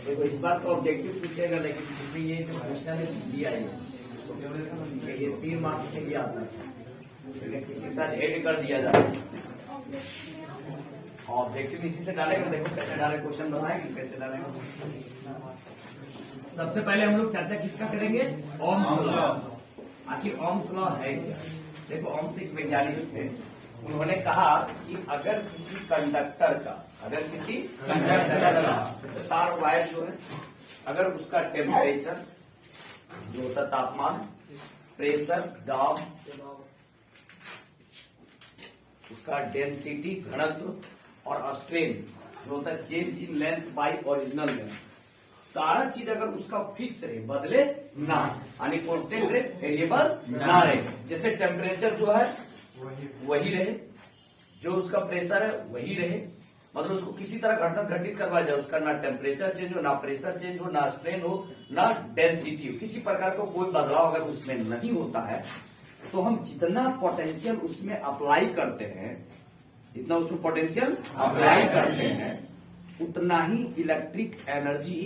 देखो इस बार तो ऑब्जेक्टिव पूछेगा, लेकिन क्योंकि ये जो क्वेश्चन है दिया है ये 3 मार्क्स के लिए आता है, लेकिन किसी के साथ ऐड कर दिया जाता है। ऑब्जेक्टिव इसी से डालेगा। देखो कैसे डाले, क्वेश्चन बताएंगे कैसे डालेंगे। सबसे पहले हम लोग चर्चा किसका करेंगे? Ohm's law. आखिर ओम्स लॉ है क्या? देखो ओम्स एक वैज्ञानिक थे, उन्होंने कहा कि अगर किसी कंडक्टर का जैसे तार वायर जो है, अगर उसका टेम्परेचर जो होता तापमान, प्रेशर दाब, उसका डेंसिटी घनत्व और स्ट्रेन जो होता है change in length bye original length, सारा चीज अगर उसका फिक्स रहे, बदले ना, यानी कांस्टेंट रहे, वेरिएबल ना रहे। जैसे टेम्परेचर जो है वही रहे, जो उसका प्रेशर है वही रहे, मतलब उसको किसी तरह घटित करवाया जाए, उसका ना टेम्परेचर चेंज हो, ना प्रेशर चेंज हो, ना स्ट्रेन हो, ना डेंसिटी हो, किसी प्रकार का कोई बदलाव अगर उसमें नहीं होता है, तो हम जितना पोटेंशियल उसमें अप्लाई करते हैं, जितना उसमें पोटेंशियल अप्लाई करते हैं, उतना ही इलेक्ट्रिक एनर्जी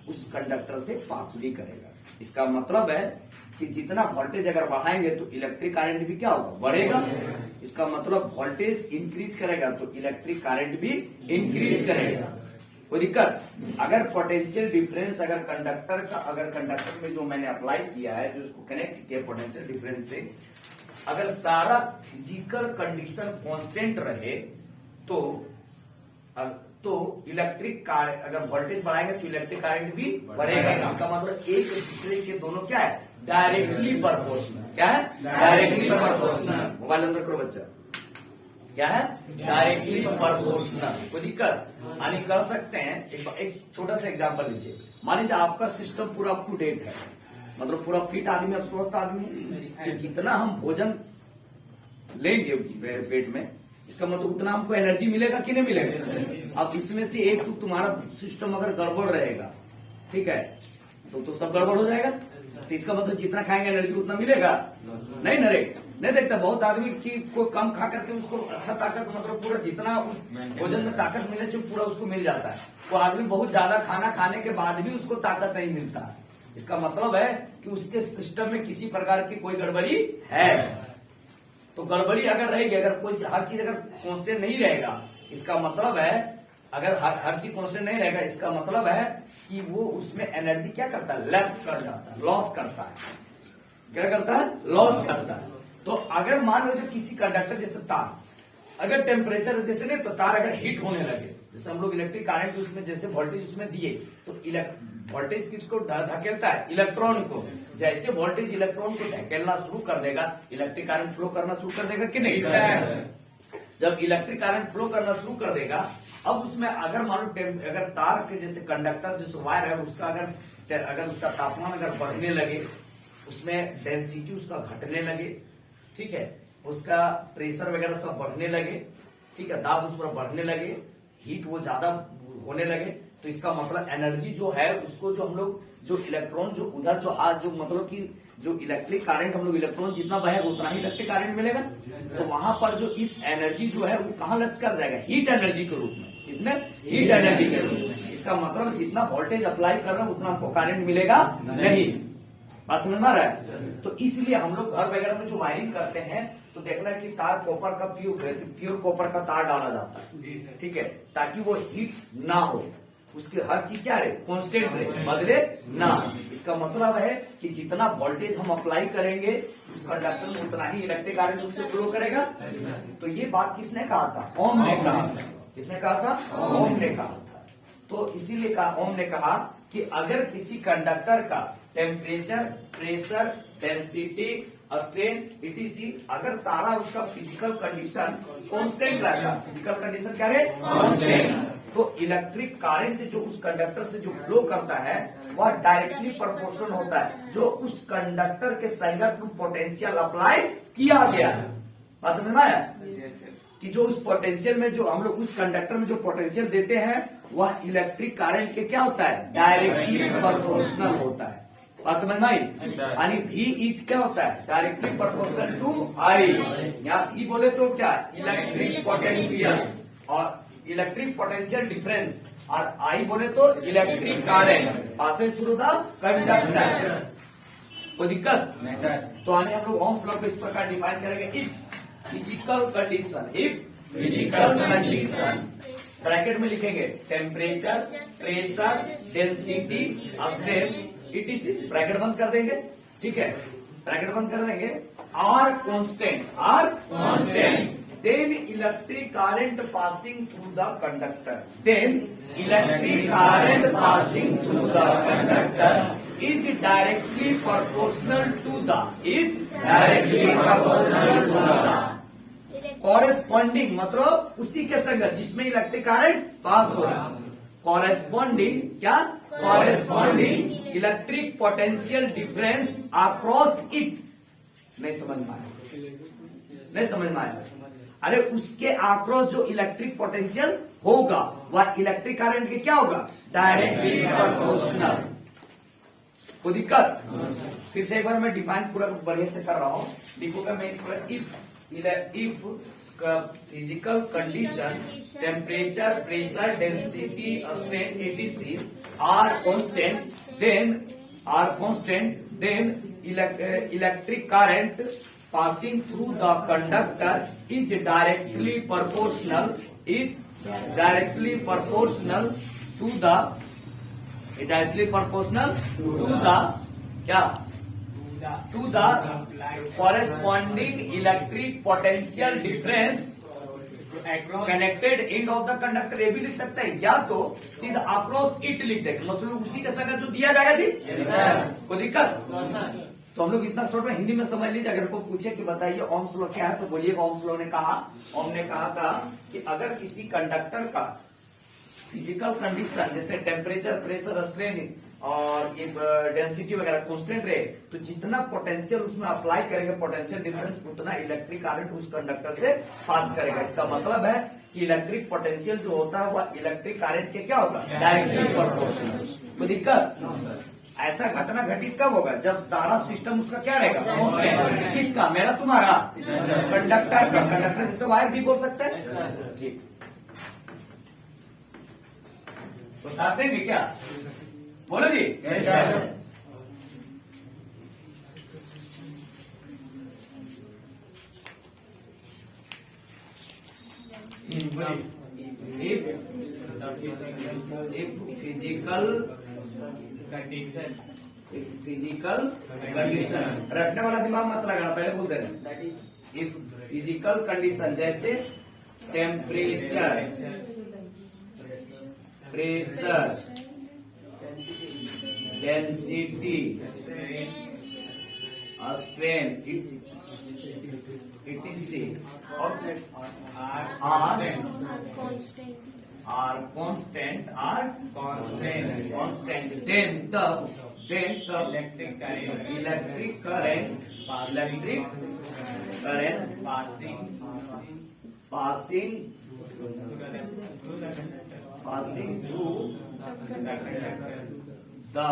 उस कंडक्टर से पास भी करेगा। इसका मतलब है कि जितना वोल्टेज अगर बढ़ाएंगे तो इलेक्ट्रिक करंट भी क्या होगा? बढ़ेगा। इसका मतलब वोल्टेज इंक्रीज करेगा तो इलेक्ट्रिक करंट भी इंक्रीज करेगा। कोई दिक्कत? अगर पोटेंशियल डिफरेंस अगर कंडक्टर में जो मैंने अप्लाई किया है, जो उसको कनेक्ट किया पोटेंशियल डिफरेंस से, अगर सारा फिजिकल कंडीशन कांस्टेंट रहे तो इलेक्ट्रिक अगर वोल्टेज बढ़ाएंगे तो इलेक्ट्रिक करंट भी बढ़ेगा। इसका मतलब एक दूसरे के दोनों क्या है? Directly proportional. क्या है? Directly proportional. मोबाइल अंदर करो बच्चा। क्या है? Directly proportional. कोई दिक्कत? यानी कह सकते हैं, एक छोटा सा एग्जांपल लीजिए। मान लीजिए आपका सिस्टम पूरा अप टू डेट है, मतलब पूरा फिट आदमी, अब स्वस्थ आदमी है, तो जितना हम भोजन लेंगे पेट में, इसका मतलब उतना हमको एनर्जी मिलेगा कि नहीं मिलेगा? अब इसमें से एक तुम्हारा सिस्टम अगर गड़बड़ रहेगा, ठीक है, तो सब गड़बड़ हो जाएगा। तो इसका मतलब जितना खाएंगे एनर्जी उतना मिलेगा नहीं न रे। नहीं देखता बहुत आदमी की को कम खा करके उसको अच्छा ताकत, मतलब पूरा जितना उस भोजन में ताकत मिले चाहिए पूरा उसको मिल जाता है। वो आदमी बहुत ज्यादा खाना खाने के बाद भी उसको ताकत नहीं मिलता है। इसका मतलब है कि उसके सिस्टम में किसी प्रकार की कोई गड़बड़ी है। तो गड़बड़ी अगर रहेगी, अगर कोई हर चीज अगर कांस्टेंट नहीं रहेगा, इसका मतलब है अगर हर चीज कांस्टेंट नहीं रहेगा, इसका मतलब है कि वो उसमें एनर्जी क्या करता है? लैप्स कर जाता है, लॉस करता है। क्या करता है? लॉस करता है। तो अगर मान लो जो किसी कंडक्टर जैसे तार, अगर टेम्परेचर जैसे नहीं, तो तार अगर हीट होने लगे, जैसे हम लोग इलेक्ट्रिक करंट उसमें जैसे वोल्टेज उसमें दिए, तो वोल्टेज किसको धकेलता है? इलेक्ट्रॉन को। जैसे वोल्टेज इलेक्ट्रॉन को धकेलना शुरू कर देगा, इलेक्ट्रिक करंट फ्लो करना शुरू कर देगा कि नहीं? जब इलेक्ट्रिक करंट फ्लो करना शुरू कर देगा, अब उसमें अगर मान लो अगर तार के जैसे कंडक्टर जो वायर है उसका अगर उसका तापमान अगर बढ़ने लगे, उसमें डेंसिटी उसका घटने लगे, ठीक है, उसका प्रेशर वगैरह सब बढ़ने लगे, ठीक है, दाब उस पर बढ़ने लगे, हीट वो ज्यादा होने लगे, तो इसका मतलब एनर्जी जो है उसको जो हम लोग जो इलेक्ट्रॉन जो उधर जो हाथ जो मतलब कि जो इलेक्ट्रिक करंट हम लोग इलेक्ट्रॉन जितना बहेगा उतना ही इलेक्ट्रिक करंट मिलेगा। तो वहां पर जो इस एनर्जी जो है वो कहाँ लग कर जाएगा? हीट एनर्जी के रूप में। इसमें हीट एनर्जी के रूप में। इसका मतलब जितना वोल्टेज अप्लाई कर रहे हैं उतना हमको करंट मिलेगा नहीं। बात समझ में आ रहा है? तो इसलिए हम लोग घर वगैरह में जो वायरिंग करते हैं तो देखना है कि तार कॉपर का प्योर कॉपर का तार डाला जाता है, ठीक है, ताकि वो हीट ना हो, उसकी हर चीज क्या रहे? कांस्टेंट रहे, बदले ना। इसका मतलब है कि जितना वोल्टेज हम अप्लाई करेंगे उस कंडक्टर में उतना ही इलेक्ट्रिक करंट उससे फ्लो करेगा। तो ये बात किसने कहा था? ओम ने कहा। किसने कहा था? ओम ने कहा था। तो इसीलिए ओम ने कहा कि अगर किसी कंडक्टर का temperature, pressure, density, strain, etc., अगर सारा उसका फिजिकल कंडीशन कांस्टेंट रहता, फिजिकल कंडीशन क्या है? कांस्टेंट, तो इलेक्ट्रिक करंट जो उस कंडक्टर से जो फ्लो करता है वह डायरेक्टली प्रोपोर्शनल होता है जो उस कंडक्टर के संगत में पोटेंशियल अप्लाई किया गया है। बात समझ में आया? कि जो उस पोटेंशियल में जो हम लोग उस कंडक्टर में जो पोटेंशियल देते हैं वह इलेक्ट्रिक करंट के क्या होता है? डायरेक्टली प्रोपोर्शनल होता है। बात समझ में आई? यानी V इज क्या होता है? Directly proportional to I। यहाँ E बोले तो क्या? Electric potential. और इलेक्ट्रिक पोटेंशियल डिफरेंस, और आई बोले तो electric current passes through the conductor. कोई दिक्कत नहीं सर। तो आने हम लोग ओम्स लॉ को इस प्रकार डिफाइन करेंगे, if physical condition, if physical condition, bracket में लिखेंगे temperature, pressure, density, strain, etc, bracket बंद कर देंगे, ठीक है, ब्रैकेट बंद कर देंगे, are constant, then electric current passing through the conductor, then electric current passing through the conductor is directly proportional to the corresponding, मतलब उसी के संगत जिसमें इलेक्ट्रिक करंट पास हो रहा है, कॉरेस्पॉन्डिंग क्या, corresponding electric potential difference across it. नहीं समझ में आया, नहीं समझ में आया। अरे उसके अक्रॉस जो इलेक्ट्रिक पोटेंशियल होगा वह इलेक्ट्रिक करंट के क्या होगा, डायरेक्टली प्रोपोर्शनल। कोई दिक्कत? फिर से एक बार मैं डिफाइन पूरा बढ़िया से कर रहा हूं, लिखूंगा मैं इस पर, if physical condition, temperature, pressure, density, strain, etc are constant, then electric current passing through the conductor is directly proportional to the corresponding electric potential difference connected end of the conductor. ये भी लिख सकते हैं, या तो सीधा across it लिख देंगे, मतलब उसी के संग जो दिया जाएगा जी। कोई दिक्कत? तो हम लोग इतना शॉर्ट में हिंदी में समझ लीजिए। अगर कोई पूछे कि बताइए ओम्स लॉ क्या है, तो बोलिए ओम्स लॉ ने कहा, ओम ने कहा था कि अगर किसी कंडक्टर का फिजिकल कंडीशन जैसे टेम्परेचर, प्रेशर, स्ट्रेन और ये डेंसिटी वगैरह कांस्टेंट रहे, तो जितना पोटेंशियल उसमें अप्लाई करेंगे पोटेंशियल डिफरेंस, उतना इलेक्ट्रिक करंट उस कंडक्टर से पास करेगा। इसका मतलब है कि इलेक्ट्रिक पोटेंशियल जो होता है वह इलेक्ट्रिक करंट के क्या होगा, डायरेक्टली प्रोपोर्शनल। कोई दिक्कत? ऐसा घटना घटित कब होगा, जब सारा सिस्टम उसका क्या रहेगा, किसका, मेरा तुम्हारा, कंडक्टर का। कंडक्टर जिससे वायर भी बोल सकते हैं, ठीक। तो साथ देंगे क्या, बोलो जी। फिजिकल कंडीशन, रटने वाला दिमाग मत लगाना, पहले बोलते रहे। इफ फिजिकल कंडीशन जैसे temperature, pressure, density, strain, etc और R constant, then the electric current passing through the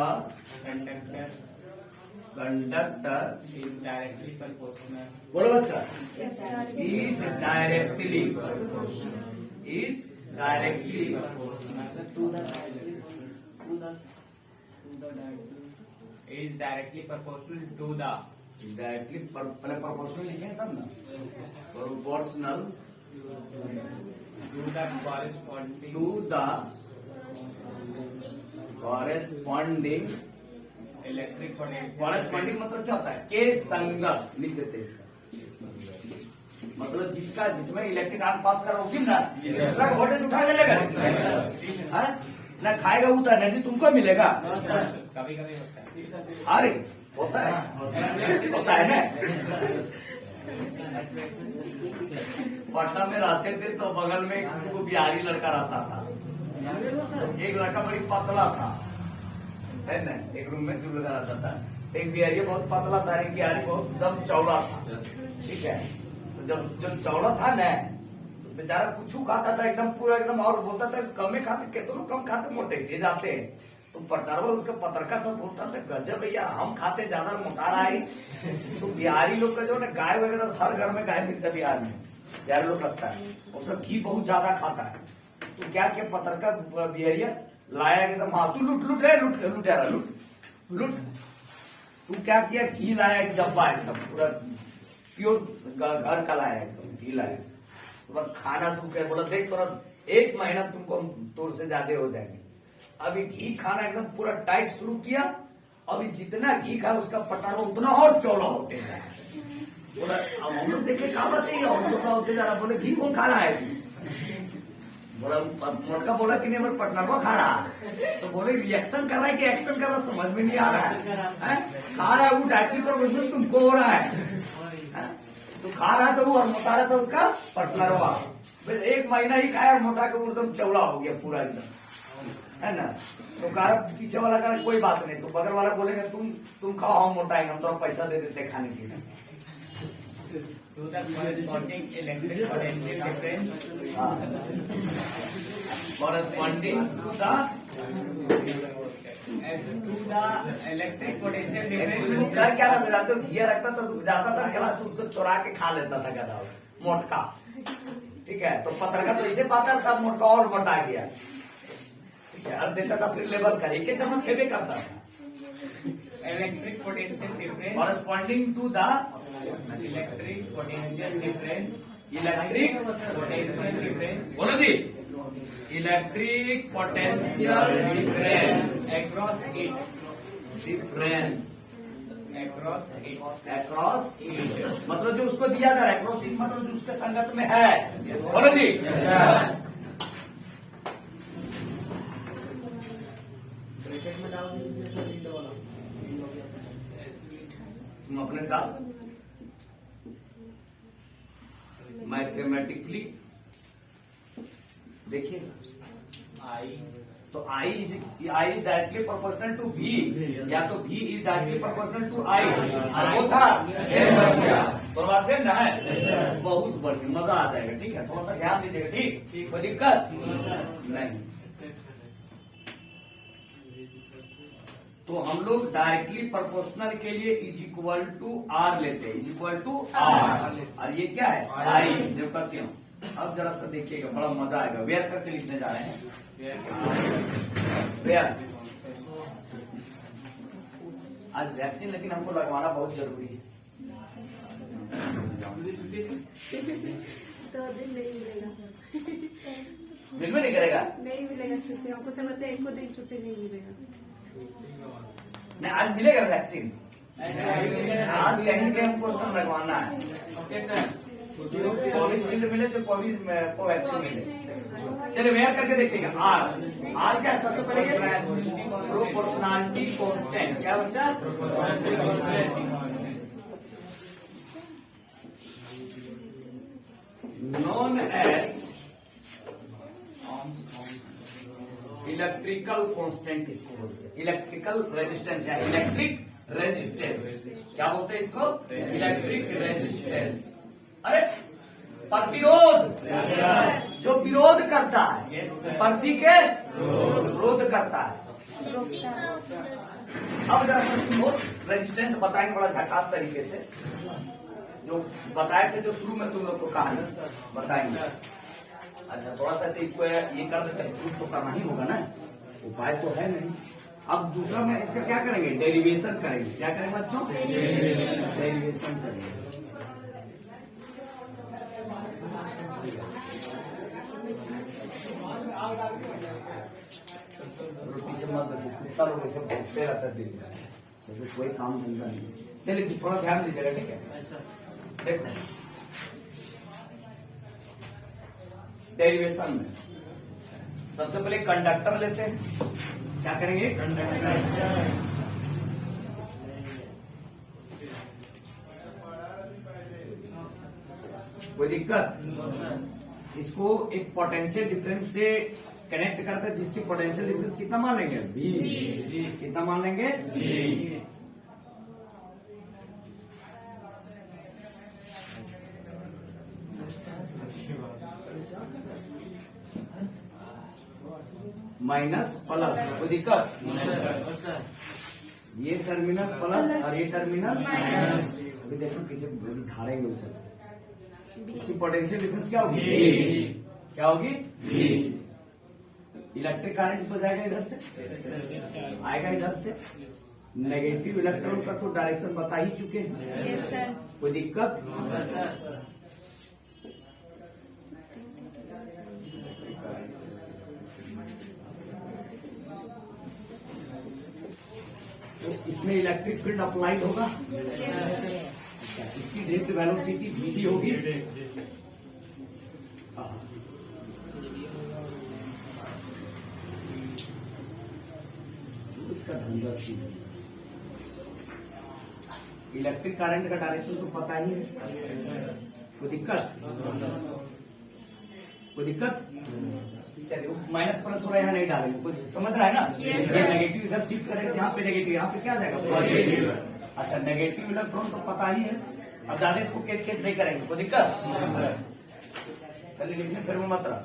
conductor is directly proportional. बोलो बच्चा, is directly proportional to the is directly proportional to the directly पहले proportional लिखेंगे तब ना, proportional to the corresponding electric potential. Corresponding मतलब क्या होता है, के संगत लिख देते हैं इसका, मतलब जिसका जिसमें इलेक्ट्रिक करंट पास कर रहा उसी में ना दूसरा का वोल्टेज उठा के लेगा ना, खाएगा उतना एनर्जी तुमको मिलेगा। कभी कभी होता है, अरे होता है ना। पटना में रहते थे तो बगल में एक बिहारी लड़का रहता था, एक लड़का बड़ी पतला था, है ना, एक रूम में जो लगा रहता था। एक बिहारी बहुत पतला था, एक बिहारी बहुत एकदम चौड़ा था, ठीक है। तो जब चौड़ा था ना, तो बेचारा कुछ खाता था एकदम पूरा एकदम, और बोलता था कम खाते, कहते लोग कम खाते मोटे जाते हैं। तो पटनारवा उसका पत्रकार था, बोलता था गजब भैया, हम खाते ज्यादा मोटा रहा है। तो बिहारी लोग का जो ना गाय वगैरह हर घर में गाय मिलता है बिहार में, प्यारे लोग लगता है, और सब घी बहुत ज्यादा खाता है। तो क्या क्या पत्रका बिहेरिया लाया एकदम, हाँ तू लुट लुट है, लुट यार लुट लुट। तू क्या किया, घी लाया एक डब्बा एकदम पूरा प्योर घर का लाया, एकदम घी लाया, तो खाना शुरू कर, बोला देख थोड़ा 1 महीना तुमको तोड़ से ज्यादा हो जाएंगे। अभी घी खाना एकदम पूरा टाइट शुरू किया, अभी जितना घी खा उसका पटारा उतना और चौड़ा होते जाए। बोला अब हम लोग देखे कहा बात है और चौड़ा होते जा रहा, बोले घी कौन खा रहा है? बोला मोटका बोला कि नहीं मैं पटनरवा खा रहा, तो बोले रिएक्शन कर रहा है कि एक्शन कर रहा है समझ में नहीं आ रहा है, खा रहा है वो डायरेक्टली पर तुमको हो रहा है, तो खा रहा था वो और मोटा रहा था उसका पटनरवा। 1 महीना ही खाया और मोटा के एकदम चौड़ा हो गया पूरा एकदम, है ना। तो कहा पीछे वाला कहा कोई बात नहीं, तो बगल वाला बोलेगा तुम खाओ हम मोटाएंगे, हम तो पैसा दे देते खाने के लिए। To the corresponding electric potential difference. Corresponding to the electric potential Actually, difference. क्या क्या रखता तो घिया रखता तो जाता था क्लास, तो उसको चुरा के खा लेता था गधा मोटका, ठीक है। तो पत्रकार तो इसे पाता था, मोटका और मोटा गया, ठीक है। अब देता था फिर लेवल कर, एक चम्मच खेबे करता था। Electric potential difference. Corresponding to the Electric potential difference. electric Potential difference. बोलो जी, electric potential difference Across it. Difference Across it. Across मतलब जो उसको दिया जा रहा है, अक्रॉस मतलब जो उसके संगत में है। बोलो जी, तुम अपने साथ मैथमेटिकली देखिए, I. तो I is directly proportional to भी, या तो भी इज डायरेक्टली प्रोपोर्शनल टू आई, और वो था बर्बाद से ना है, बहुत बढ़िया, मजा आ जाएगा, ठीक है। थोड़ा सा ध्यान दीजिएगा, ठीक, कोई दिक्कत नहीं। तो हम लोग डायरेक्टली प्रोपोर्शनल के लिए इज इक्वल टू आर लेते हैं, इज इक्वल टू आर, और ये क्या है आई, जब करती हूँ। अब जरा सा देखिएगा, बड़ा मजा आएगा। वेयर करके लिखने जा रहे हैं, वेयर। आज वैक्सीन लेकिन हमको लगवाना बहुत जरूरी है। तो दिन नहीं मिलेगा, मिल में नहीं करेगा, नहीं मिलेगा छुट्टी हमको, तो मतलब एक दिन छुट्टी नहीं मिलेगा। नहीं आज मिलेगा वैक्सीन, आज कहीं के हमको तो लगवाना है। Okay, sir. कोविशील्ड मिले तो कोवैक्सीन मिले। चलिए वेयर करके देखिएगा, आर आर क्या है? सबसे पहले प्रोपोर्शनलिटी कांस्टेंट, क्या बच्चा? नोन एज इलेक्ट्रिकल कांस्टेंट इसको बोलते हैं, इलेक्ट्रिकल रेजिस्टेंस या इलेक्ट्रिक रेजिस्टेंस, क्या बोलते हैं इसको? Electric resistance. अरे प्रतिरोध, जो विरोध करता है, प्रति के विरोध करता है। अब जरा सुनो, रेजिस्टेंस बताएंगे बड़ा झकास तरीके से, जो बताए थे जो शुरू में तुम लोग को कहा बताएंगे। अच्छा थोड़ा सा तो इसको ये कर देते हैं, प्रूफ तो करना ही होगा ना, उपाय तो है नहीं। अब दूसरा में इसका क्या करेंगे? डेरिवेशन करेंगे। क्या करेंगे बच्चों? डेरिवेशन करेंगे। पीछे मत देखो, कुत्ता लोग ऐसे भौंकते रहता है दिन में, कोई काम धंधा नहीं। चलिए थोड़ा ध्यान दीजिएगा, ठीक है। देखो डेरिवेशन में सबसे पहले कंडक्टर लेते हैं, क्या करेंगे? कंडक्टर। कोई दिक्कत? इसको एक पोटेंशियल डिफरेंस से कनेक्ट करते हैं, जिसकी पोटेंशियल डिफरेंस कितना मान लेंगे? V। कितना मान लेंगे? V। माइनस प्लस, कोई दिक्कत? ये टर्मिनल प्लस और ये टर्मिनल माइनस। अभी देखो पीछे झाड़ेंगे उसे, इसकी पोटेंशियल डिफरेंस क्या होगी? क्या होगी? इलेक्ट्रिक करंट तो जाएगा इधर से, आएगा इधर से। नेगेटिव इलेक्ट्रॉन का तो डायरेक्शन बता ही चुके हैं। Yes sir. कोई दिक्कत? तो इसमें इलेक्ट्रिक फील्ड अप्लाइड होगा। अच्छा, इसकी ड्रिफ्ट वेलोसिटी vd होगी। इसका धंधा सीधा। इलेक्ट्रिक करंट का डायरेक्शन तो पता ही है। कोई दिक्कत? कोई दिक्कत? चलिए, माइनस प्लस हो रहा है, यहाँ नहीं डालेंगे। कोई समझ रहा है ना? Yes, ये नेगेटिव इधर शिफ्ट करेंगे, यहाँ पे नेगेटिव, यहाँ पे क्या आ जाएगा? पॉजिटिव। अच्छा, नेगेटिव इलेक्ट्रॉन तो पता ही है। अब ज्यादा इसको कैच कैच नहीं करेंगे। कोई दिक्कत? चलिए, लिखने फिर वो मात्रा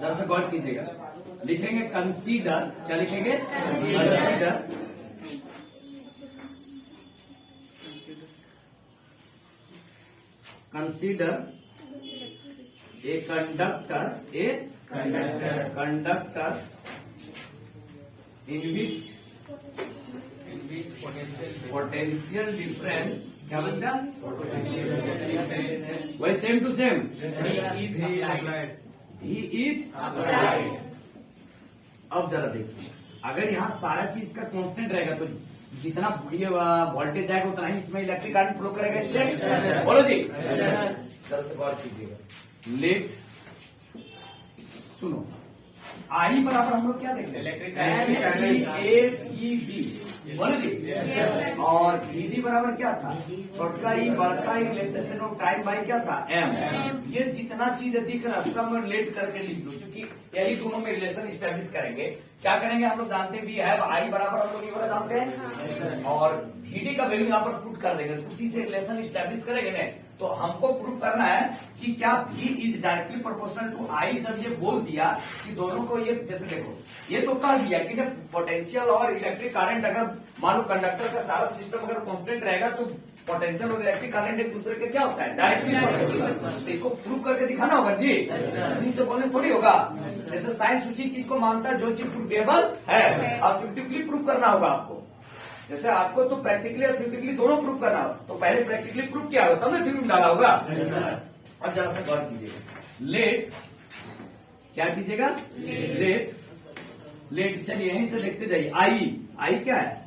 जरा सा गौर कीजिएगा। लिखेंगे कंसीडर, क्या लिखेंगे? Consider consider a conductor in which potential difference, क्या बच्चा? वही same to same, he is applied। अब जरा देखिए, अगर यहाँ सारा चीज का कांस्टेंट रहेगा तो जितना ये वोल्टेज आएगा उतना ही इसमें इलेक्ट्रिक करंट फ्लो करेगा। इससे बोलो जी, जरा से गौर कीजिएगा। लेट सुनो, आई बराबर हम लोग क्या देखते हैं? बोलो जी। और ईडी बराबर क्या था? छोटका ई बड़का ई रिलेशन ऑफ टाइम बाई क्या था? एम। ये जितना चीज दिख रहा सब लेट करके लिख दो, क्योंकि यही दोनों में रिलेशन स्टैब्लिश करेंगे। क्या करेंगे हम लोग जानते भी है, आई बराबर हम लोग ये वाला जानते हैं, और ईडी का वैल्यू यहाँ पर पुट कर देंगे, उसी से रिलेशन स्टैब्लिश करेंगे ना। तो हमको प्रूव करना है कि क्या V is directly proportional to I। जब ये बोल दिया कि दोनों को, ये जैसे देखो, ये तो कह दिया कि पोटेंशियल और इलेक्ट्रिक करंट, अगर मान लो कंडक्टर का सारा सिस्टम अगर कांस्टेंट रहेगा तो पोटेंशियल और इलेक्ट्रिक करंट एक दूसरे के क्या होता है? Directly proportional. तो इसको प्रूव करके दिखाना होगा जी, से बोलने थोड़ी होगा। जैसे साइंस उसी चीज को मानता है जो चीज प्रूवेबल है, और थ्योरेटिकली प्रूव करना होगा आपको। जैसे आपको तो प्रैक्टिकली और थ्योरेटिकली दोनों प्रूव करना होगा, तो पहले प्रैक्टिकली प्रूव किया होगा तब ना थ्योरी में डाला होगा। अब जरा सा गौर कीजिएगा। लेट, क्या कीजिएगा? Let, let. चलिए यहीं से देखते जाइए। आई क्या है?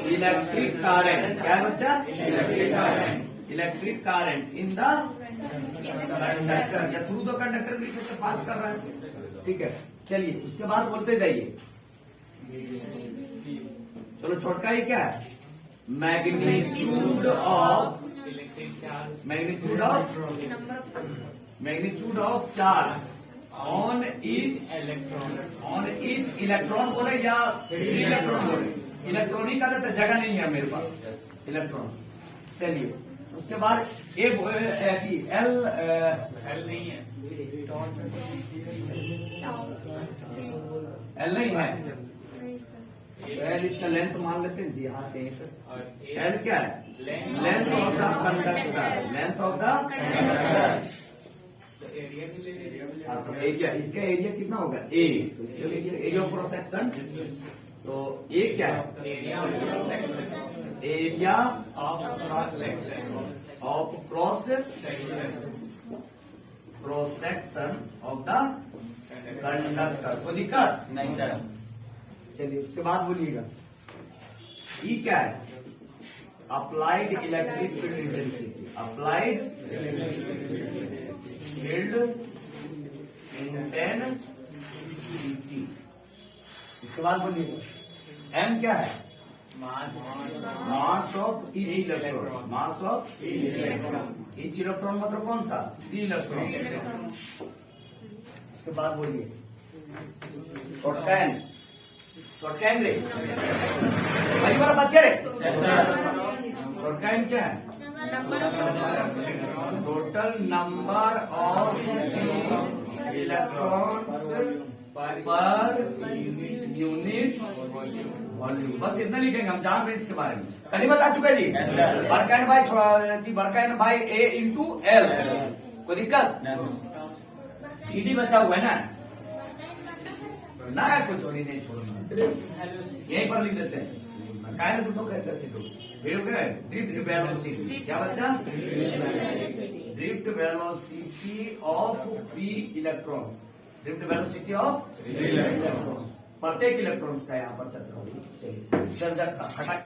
Electric current. क्या है बच्चा? Electric current. Electric current in the conductor, या थ्रू द कंडक्टर भी इससे पास कर रहा है। ठीक है, चलिए उसके बाद बोलते जाइए। चलो, छोटका ही क्या है? Magnitude of charge on each electron बोले या इलेक्ट्रॉन बोले? इलेक्ट्रॉनिक का तो जगह नहीं है मेरे पास, इलेक्ट्रॉन। चलिए उसके बाद एल नहीं है, एल नहीं है। एल इसका लेंथ मान लेते हैं जी, यहाँ से एल क्या है? Length of the conductor. Length of the conductor. तो एरिया भी ले लीजिए। हाँ, तो एरिया, इसका एरिया कितना होगा? ए। तो इसके लिए एरिया ऑफ क्रॉस सेक्शन, तो ए क्या है? Area of cross section of the conductor. कोई दिक्कत नहीं सर। चलिए उसके बाद बोलिएगा, ई क्या है? Applied electric field intensity. Applied field intensity. इसके बाद बोलिएगा, एम क्या है? Mass of each electron. Mass of each electron मतलब कौन सा? इलेक्ट्रॉन। इसके बाद बोलिए, शॉर्टकट एम। शॉर्टकट रे भाई वाला बात क्या रे? शॉर्टकट क्या है? Total number of electrons per unit volume, बस इतना लिखेंगे हम, जान रहे हैं इसके बारे में, कल बता चुके जी। Work and by a into L, कोई दिक्कत? ईडी बचा हुआ है ना कुछ छोड़ी नहीं छोड़ना, यहीं पर लिख देते हैं। काय ड्रिफ्ट वेलोसिटी, क्या बच्चा? Drift velocity of free electrons, drift velocity of electrons, प्रत्येक इलेक्ट्रॉन्स का यहाँ पर चर्चा होगी। चलिए